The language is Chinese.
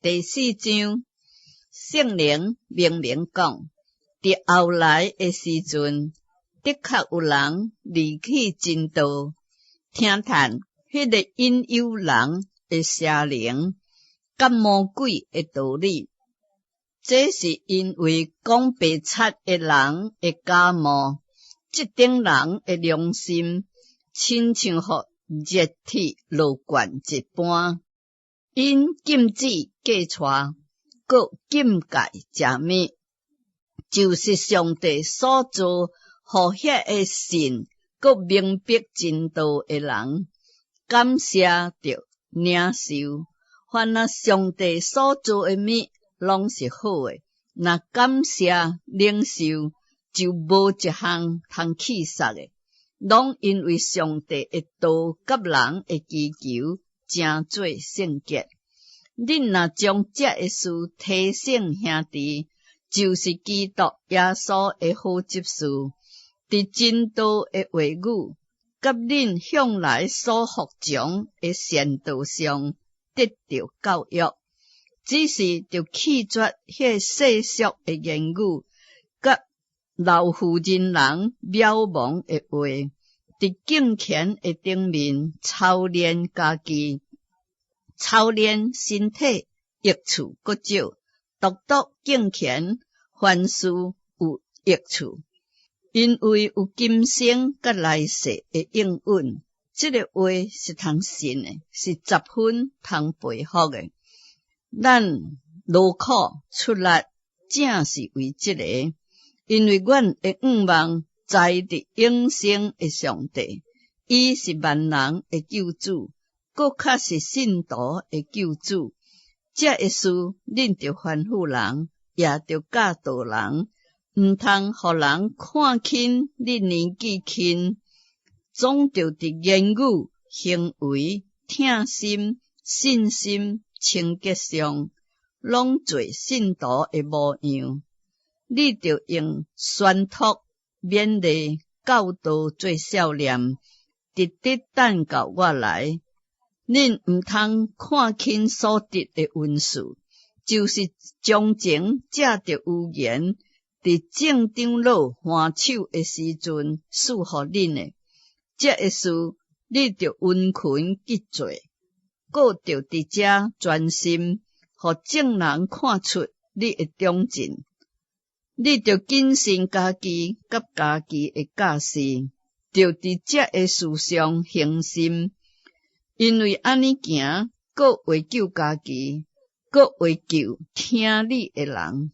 第4章，圣灵明明讲，伫后来的时阵，的确有人离弃真道，听谈迄个引诱人的邪灵，甲魔鬼的道理。这是因为讲白贼的人的假冒，即等人的良心，亲像互热铁烙惯一般。因禁止嫁娶，搁禁戒食物，就是上帝所做，互遐个信，搁明白真道的人，感谢着领受。凡那上帝所做的物，拢是好的。若感谢领受，就无一项通弃杀的，拢因为上帝的道甲人的祈求，诚做圣洁。恁若将这个事提醒兄弟，就是基督耶稣的好执事，伫真道的话语，甲恁向来所服从的善道上得到教育，只是着弃绝迄世俗的言语，甲老妇人人渺茫的话，伫敬虔的顶面操练家己，操练身体，益处搁少，独敬虔，凡事有益处。因为有今生甲来世的应允，这个话是通信的，是10分通佩服的。咱劳苦出力，正是为这个，因为阮会仰望在伫永生的上帝，伊是万人的救主，搁较是信徒的救主。这个事，恁着吩咐人，也着教导人，毋通互人看轻恁年纪轻，总着伫言语、行为、听心、信心、清洁上，拢做信徒的模样。你着用宣托、勉励、教导做少年，直直等到我来。恁毋通看轻所得的恩赐，就是将前借着有言，伫正长老换手的时阵赐互恁的。这个事，你着温群去做，搁着伫遮专心，互众人看出你的忠贞。你着谨慎家己甲家己的教示，着伫这个事上恒心。因为安尼行，搁为救家己，搁为救听你的人。